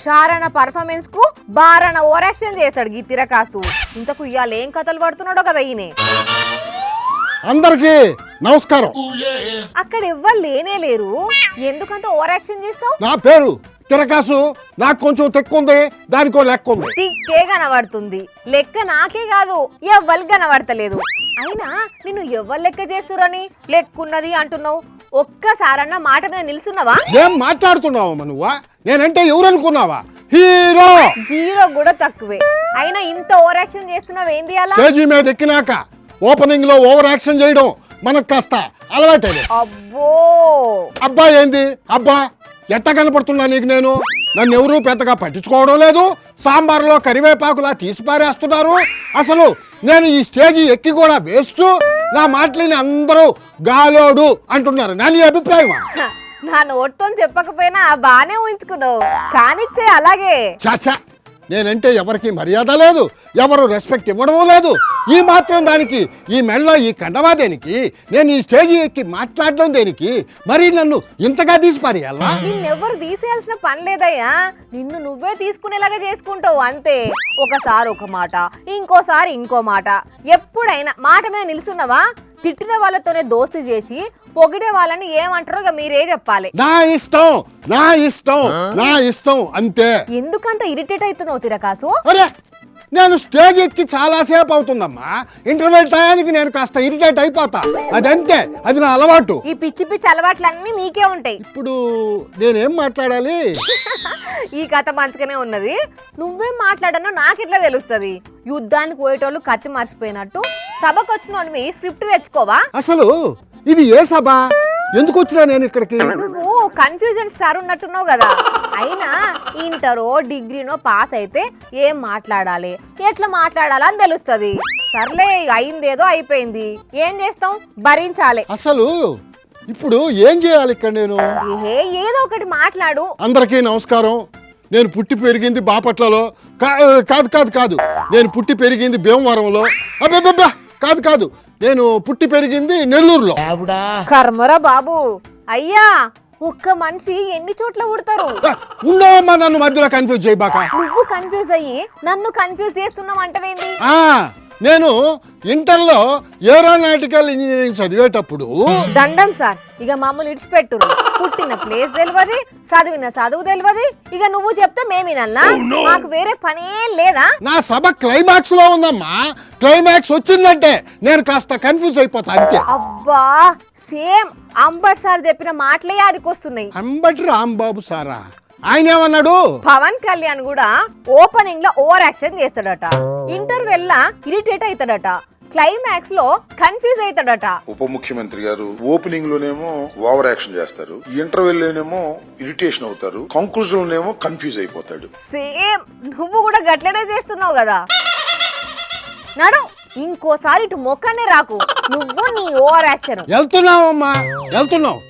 హుషారన్న performance కు బారన్న over action చేస్తాడు గీ తిరకాసు. ఇంతకు ఇవాళ ఏం కథలు పడుతున్నాడో కదా ఈయనే. అందరికీ నమస్కారం. అక్కడ ఎవ్వరు లేనే లేరు, ఎందుకంత ఓవర్ యాక్షన్ చేస్తావు? నా పేరు తిరకాసు, నాకు కొంచెం తెక్కుంది, దానికో లెక్క ఉంది. తిక్కే కనబడుతుంది, లెక్క నాకే కాదు ఎవ్వరు కనబడతలేదు. అయినా నిన్ను ఎవ్వరు లెక్క చేస్తురని లెక్కున్నది అంటున్నావు? ఒక్కసారన్న మాట మీద నిలుచున్నావా? ఏం మాట్లాడుతున్నావా నువ్వా? నేనంటే ఎవరు అనుకున్నావా? హీరో. జీరో కూడా తక్కువే. అయినా ఇంత ఓవర్ యాక్షన్ చేస్తున్నావు ఏంది? అలా స్టేజీ మీద ఎక్కినాక ఓపెనింగ్ లో ఓవర్ యాక్షన్ చేయడం మనకు కాస్త అలవాటే. అబ్బో అబ్బా ఏంది అబ్బా? ఎట్ట కనపడుతున్నా నీకు నేను? నన్ను ఎవరూ పెద్దగా పట్టించుకోవడం లేదు. సాంబార్లో కరివేపాకులా తీసి పారేస్తున్నారు. అసలు నేను ఈ స్టేజీ ఎక్కి కూడా వేస్ట్. నా మాటలని అందరూ గాలోడు అంటున్నారు. నా నీ అభిప్రాయమా? నా నోటితో చెప్పకపోయినా బానే ఊహించుకున్నావు, కానిచ్చే అలాగే. చాచా, నేనంటే ఎవరికి మర్యాద లేదు, ఎవరు రెస్పెక్ట్ ఇవ్వడం లేదు. ఈ మాత్రం దానికి ఈ మెడలో ఈ కండవా దేనికి? నేను ఈ స్టేజీ ఎక్కి మాట్లాడడం దేనికి? మరి నన్ను ఇంతగా తీసి పారేయాలా? నిన్నెవ్వరు తీసేయాల్సిన పని లేదయ్యా, నిన్ను నువ్వే తీసుకునేలాగా చేసుకుంటావు అంతే. ఒకసారి ఒక మాట, ఇంకోసారి ఇంకో మాట. ఎప్పుడైనా మాట మీద నిలుచున్నావా? తిట్టిన వాళ్ళతోనే దోస్తు చేసి పొగిడే వాళ్ళని ఏమంటారో ఇక మీరే చెప్పాలి. నా ఇష్టం, నా ఇష్టం, నా ఇష్టం అంతే. ఎందుకంత ఇరిటేట్ అవుతున్నావు తిరకాసు? అరే, నేను స్టేజ్ ఎక్కి చాలా సేపు అవుతుందమ్మా. ఇంటర్వెల్ టయానికి నేను కాస్త ఇరిటేట్ అయిపోతా. అదంతే, అది నా అలవాటు. ఈ పిచ్చి పిచ్చి అలవాట్లన్నీ మీకే ఉంటాయి. ఇప్పుడు నేనేం మాట్లాడాలి? ఈ కథ మంచిగానే ఉన్నది, నువ్వేం మాట్లాడనో నాకెట్లా తెలుస్తుంది? యుద్ధానికి పోయేటోళ్ళు కత్తి మర్చిపోయినట్టు సభకు వచ్చిన వాళ్ళని స్క్రిప్ట్ తెచ్చుకోవా? అసలు ఇది ఏ సభ? ఎందుకు వచ్చినా నేను ఇక్కడికి? నువ్వు కన్ఫ్యూజన్ స్టార్ ఉన్నట్టున్నావు కదా. అయినా ఇంటరో డిగ్రీనో పాస్ అయితే ఏం మాట్లాడాలి, ఎట్లా మాట్లాడాలి అని తెలుస్తుంది. సర్లే, అయిందేదో అయిపోయింది, ఏం చేస్తాం, భరించాలి. అసలు ఇప్పుడు ఏం చేయాలి ఇక్కడ నేను? ఏదో ఒకటి మాట్లాడు. అందరికీ నమస్కారం. నేను పుట్టి పెరిగింది బాపట్లలో. కాదు కాదు కాదు, నేను పుట్టి పెరిగింది భీమవరంలో. అబ్బా కాదు కాదు, నేను పుట్టి పెరిగింది నెల్లూరులో. కర్మరా బాబు. అయ్యా, ఒక్క మనిషి ఎన్ని చోట్ల పుడతారు? ఉండవమ్మా, నన్ను మధ్యలో కన్ఫ్యూజ్ చేయబాక. నువ్వు కన్ఫ్యూజ్ అయ్యి నన్ను కన్ఫ్యూజ్ చేస్తున్నావు అంటవేంది? నేను ఇంటర్లో ఏరోనాటికల్ ఇంజనీరింగ్ చదివేటప్పుడు. దండం సార్, ఇక మమ్మల్ని ఇడిచిపెట్టు. పుట్టిన ప్లేస్ తెలియదు, చదివిన చదువు తెలియదు, ఇక నువ్వు చెప్తే మేమినన్నా? మాకు వేరే పనేం లేదా? నా సభ క్లైమాక్స్ లో ఉందమ్మా. క్లైమాక్స్ వచ్చిందంటే నేను కాస్త కన్ఫ్యూజ్ అయిపోతా అంతే. అబ్బా, సేమ్ అంబట్ సార్ చెప్పిన మాటలే ఆదికొస్తున్నాయి. అంబటి రాంబాబు సారా? ఆయన ఏమన్నాడు? పవన్ కళ్యాణ్ కూడా ఓపెనింగ్ లో ఓవర్ యాక్షన్ చేస్తాడట, ఇంటర్వెల్ లా ఇరిటేట్ అవుతాడట, క్లైమాక్స్ లో కన్ఫ్యూజ్ అవుతాడట. ఉప ముఖ్యమంత్రి గారు ఓపెనింగ్ లోనేమో ఓవర్ యాక్షన్ చేస్తారు, ఇంటర్వెల్ లోనేమో ఇరిటేషన్ అవుతారు, కంక్లూజన్ లోనేమో కన్ఫ్యూజ్ అయిపోతాడు. సేమ్ నువ్వు కూడా గట్లనే చేస్తున్నావు కదా. నడు, ఇంకోసారి ఇటు మొక్కనే రాకు, నువ్వు నీ ఓవర్ యాక్షన్. వెళ్తున్నావమ్మా, వెళ్తున్నావు.